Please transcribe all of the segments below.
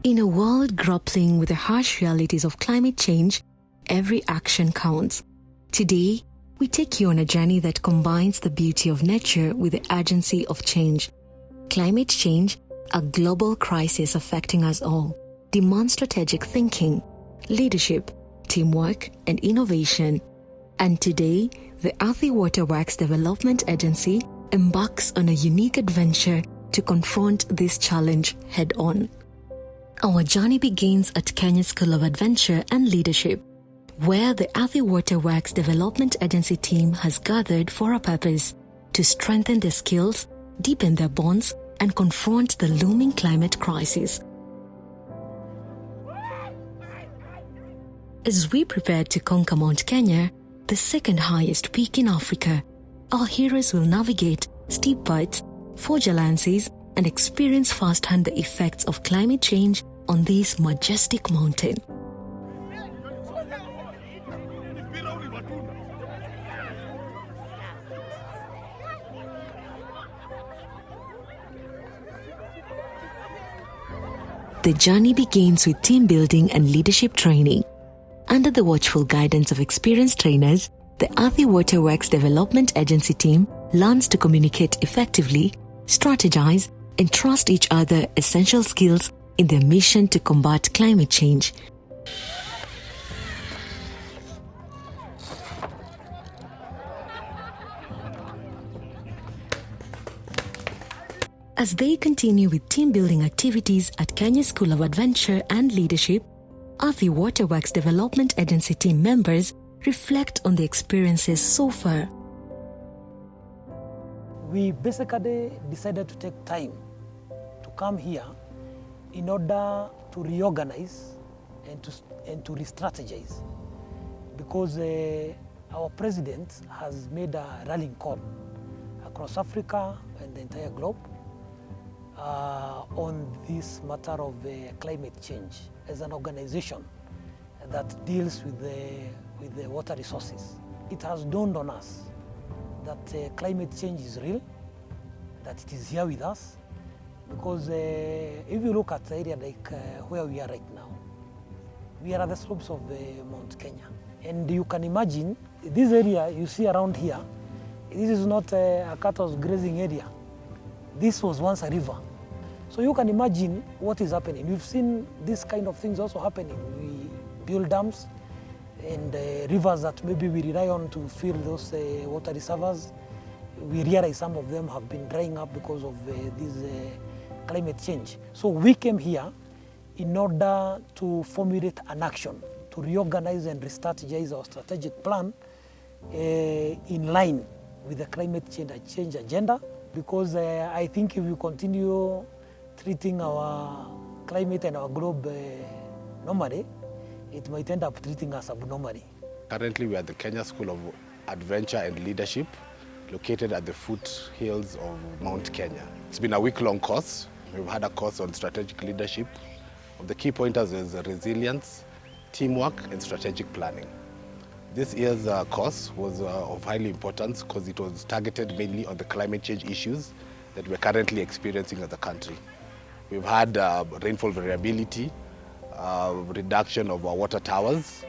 In a world grappling with the harsh realities of climate change, every action counts. Today, we take you on a journey that combines the beauty of nature with the urgency of change. Climate change, a global crisis affecting us all, demands strategic thinking, leadership, teamwork, and innovation. And today, the Earthy Waterworks Development Agency embarks on a unique adventure to confront this challenge head-on. Our journey begins at Kenya School of Adventure and Leadership, where the Earthy Waterworks Development Agency team has gathered for a purpose: to strengthen their skills, deepen their bonds, and confront the looming climate crisis. As we prepare to conquer Mount Kenya, the second highest peak in Africa, our heroes will navigate steep parts, forge alliances, and experience firsthand the effects of climate change on this majestic mountain. The journey begins with team building and leadership training. Under the watchful guidance of experienced trainers, the Earthy Waterworks Development Agency team learns to communicate effectively, strategize, and trust each other, essential skills in their mission to combat climate change. As they continue with team-building activities at Kenya School of Adventure and Leadership, Earthy Waterworks Development Agency team members reflect on the experiences so far. We basically decided to take time to come here in order to reorganize and to re-strategize, because our president has made a rallying call across Africa and the entire globe on this matter of climate change as an organization that deals with the water resources. It has dawned on us that climate change is real, that it is here with us, because if you look at the area like where we are right now, we are at the slopes of Mount Kenya. And you can imagine, this area you see around here, this is not a cattle grazing area. This was once a river. So you can imagine what is happening. We've seen this kind of things also happening. We build dams and rivers that maybe we rely on to fill those water reservoirs. We realize some of them have been drying up because of this climate change. So we came here in order to formulate an action, to reorganize and re-strategize our strategic plan in line with the climate change agenda, because I think if we continue treating our climate and our globe normally, it might end up treating us abnormally. Currently, we are at the Kenya School of Adventure and Leadership, located at the foothills of Mount Kenya. It's been a week-long course. We've had a course on strategic leadership. The key pointers is resilience, teamwork, and strategic planning. This year's course was of highly importance because it was targeted mainly on the climate change issues that we're currently experiencing as a country. We've had rainfall variability, reduction of our water towers.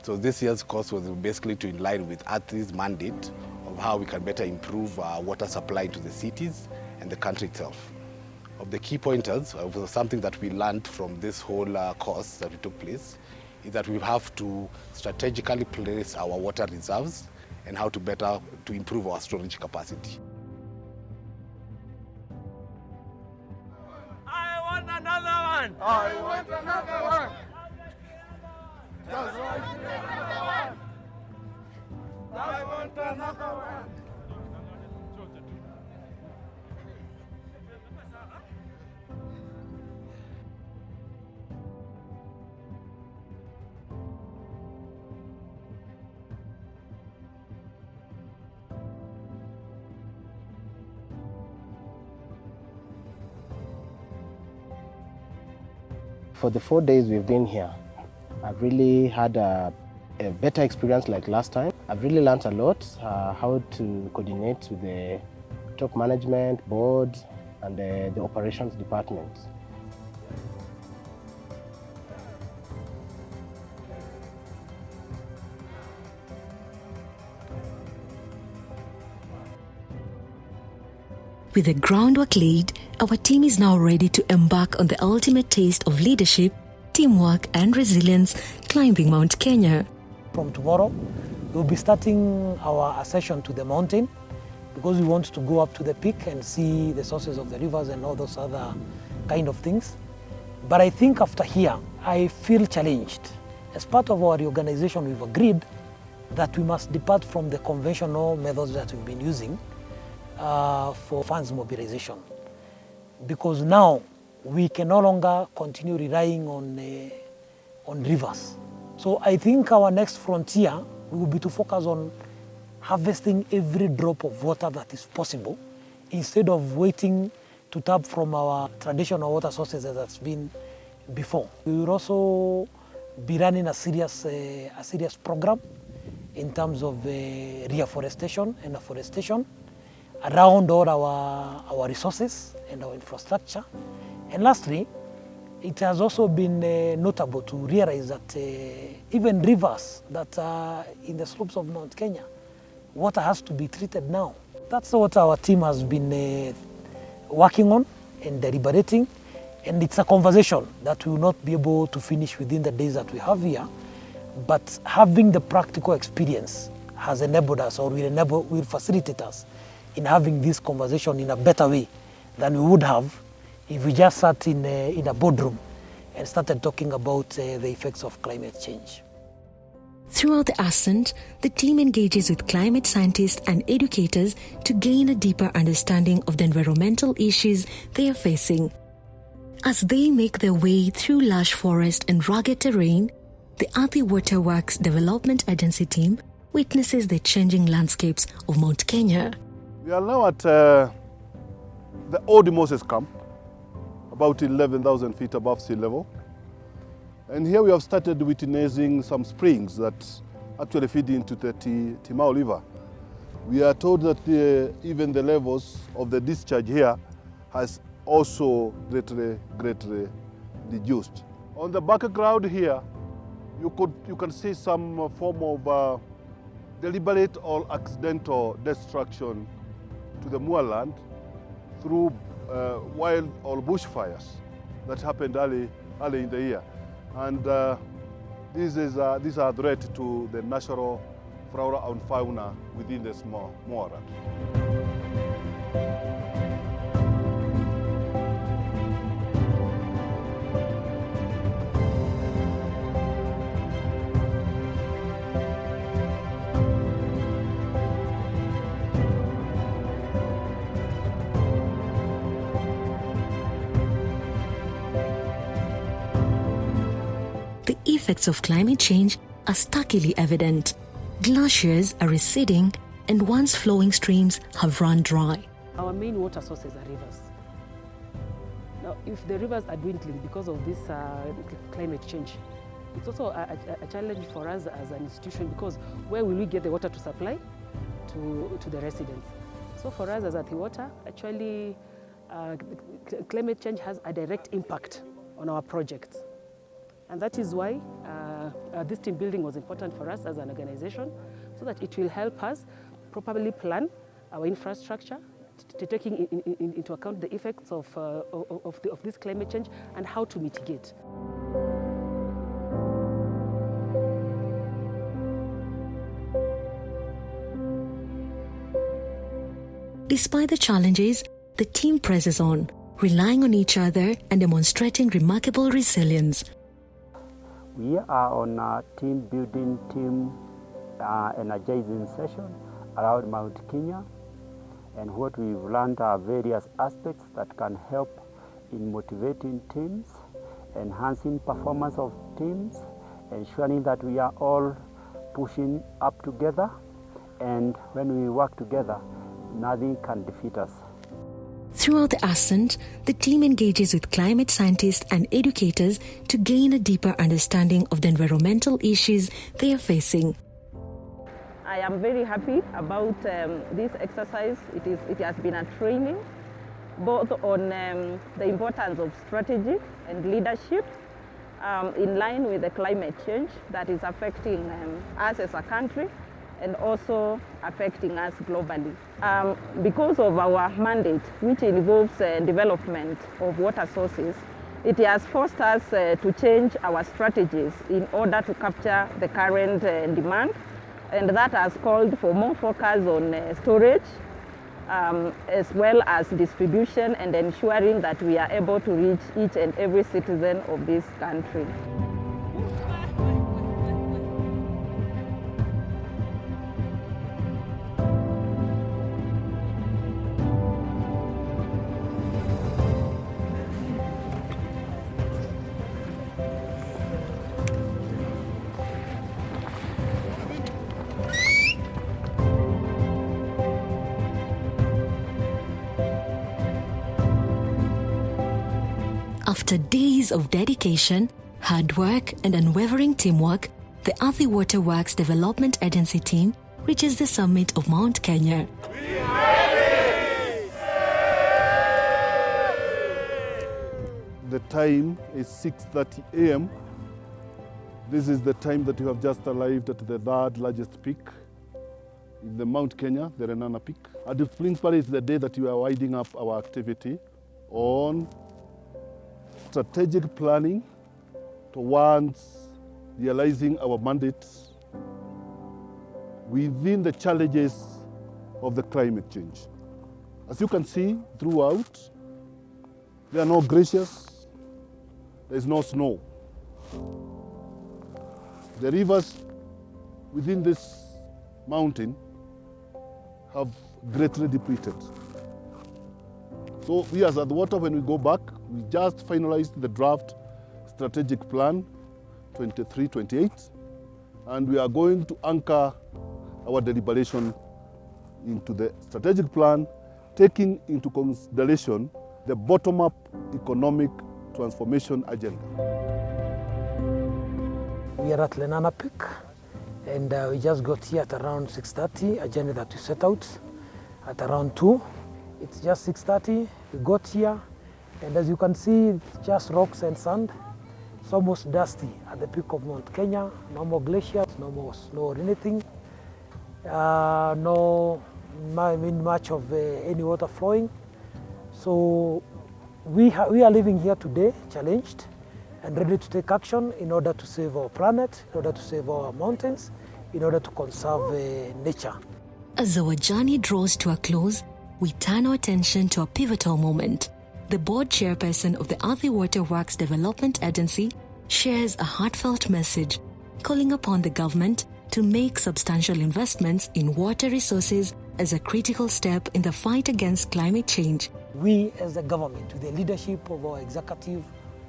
So this year's course was basically to in line with Earthy's mandate of how we can better improve water supply to the cities and the country itself. Of the key pointers, something that we learned from this whole course that took place, is that we have to strategically place our water reserves and how to improve our storage capacity. I want another one! I want another one! Just like another one! I want another one! For the 4 days we've been here, I've really had a better experience like last time. I've really learned a lot, how to coordinate with the top management, board, and the operations department. With the groundwork laid, our team is now ready to embark on the ultimate taste of leadership, teamwork and resilience, climbing Mount Kenya. From tomorrow, we'll be starting our ascension to the mountain because we want to go up to the peak and see the sources of the rivers and all those other kind of things. But I think after here, I feel challenged. As part of our reorganization, we've agreed that we must depart from the conventional methods that we've been using for funds mobilization. Because now we can no longer continue relying on rivers. So I think our next frontier will be to focus on harvesting every drop of water that is possible instead of waiting to tap from our traditional water sources as it's been before. We will also be running a serious program in terms of reforestation and afforestation around all our resources and our infrastructure. And lastly, it has also been notable to realize that even rivers that are in the slopes of Mount Kenya, water has to be treated now. That's what our team has been working on and deliberating, and it's a conversation that we will not be able to finish within the days that we have here, but having the practical experience has enabled us, or will facilitate us in having this conversation in a better way than we would have if we just sat in a boardroom and started talking about the effects of climate change. Throughout the ascent, the team engages with climate scientists and educators to gain a deeper understanding of the environmental issues they are facing. As they make their way through lush forest and rugged terrain, the Athi Waterworks Development Agency team witnesses the changing landscapes of Mount Kenya. We are now at the old Moses camp, about 11,000 feet above sea level. And here we have started witnessing some springs that actually feed into the Timau River. We are told that even the levels of the discharge here has also greatly reduced. On the background here, you can see some form of deliberate or accidental destruction to the moorland through wild or bushfires that happened early in the year. And these are a threat to the natural flora and fauna within the small moorland. The effects of climate change are starkly evident. Glaciers are receding and once flowing streams have run dry. Our main water sources are rivers. Now, if the rivers are dwindling because of this climate change, it's also a challenge for us as an institution, because where will we get the water to supply to the residents? So for us as Athi Water, actually climate change has a direct impact on our projects. And that is why this team building was important for us as an organization, so that it will help us properly plan our infrastructure, taking into account the effects of this climate change and how to mitigate. Despite the challenges, the team presses on, relying on each other and demonstrating remarkable resilience. We are on a team building, energizing session around Mount Kenya, and what we've learned are various aspects that can help in motivating teams, enhancing performance of teams, ensuring that we are all pushing up together, and when we work together, nothing can defeat us. Throughout the ascent, the team engages with climate scientists and educators to gain a deeper understanding of the environmental issues they are facing. I am very happy about this exercise. It has been a training both on the importance of strategy and leadership in line with the climate change that is affecting us as a country and also affecting us globally. Because of our mandate, which involves development of water sources, it has forced us to change our strategies in order to capture the current demand, and that has called for more focus on storage, as well as distribution, and ensuring that we are able to reach each and every citizen of this country. After days of dedication, hard work, and unwavering teamwork, the Athi Water Works Development Agency team reaches the summit of Mount Kenya. The time is 6:30 a.m. This is the time that you have just arrived at the third largest peak in the Mount Kenya, the Renana Peak. At the Spring Party is the day that you are winding up our activity on strategic planning towards realizing our mandate within the challenges of the climate change. As you can see throughout, there are no glaciers, there is no snow. The rivers within this mountain have greatly depleted. So we as Athi Water, when we go back, we just finalized the draft strategic plan 23-28, and we are going to anchor our deliberation into the strategic plan, taking into consideration the bottom-up economic transformation agenda. We are at Renana Peak, and we just got here at around 6:30, a journey that we set out at around 2. It's just 6:30, we got here, and as you can see, it's just rocks and sand. It's almost dusty at the peak of Mount Kenya. No more glaciers, no more snow or anything. Much of any water flowing. So we are living here today challenged and ready to take action in order to save our planet, in order to save our mountains, in order to conserve nature. As our journey draws to a close, we turn our attention to a pivotal moment. The board chairperson of the Athi Water Works Development Agency shares a heartfelt message calling upon the government to make substantial investments in water resources as a critical step in the fight against climate change. We as the government, with the leadership of our executive,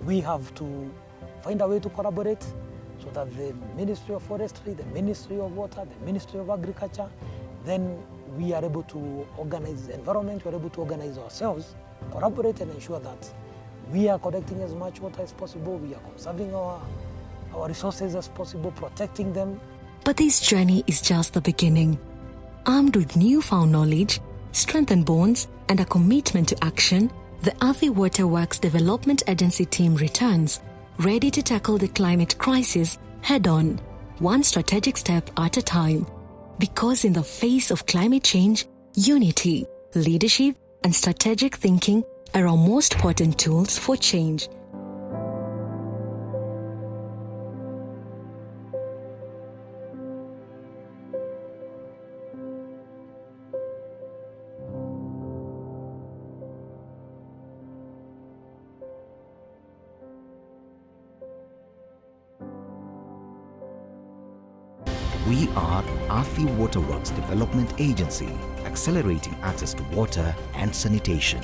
we have to find a way to collaborate so that the Ministry of Forestry, the Ministry of Water, the Ministry of Agriculture, then we are able to organize the environment, we are able to organize ourselves, collaborate and ensure that we are collecting as much water as possible, we are conserving our resources as possible, protecting them. But this journey is just the beginning. Armed with newfound knowledge, strengthened bonds, and a commitment to action, the Athi Water Works Development Agency team returns, ready to tackle the climate crisis head-on, one strategic step at a time. Because in the face of climate change, unity, leadership, and strategic thinking are our most potent tools for change. We are Athi Water Works Development Agency, accelerating access to water and sanitation.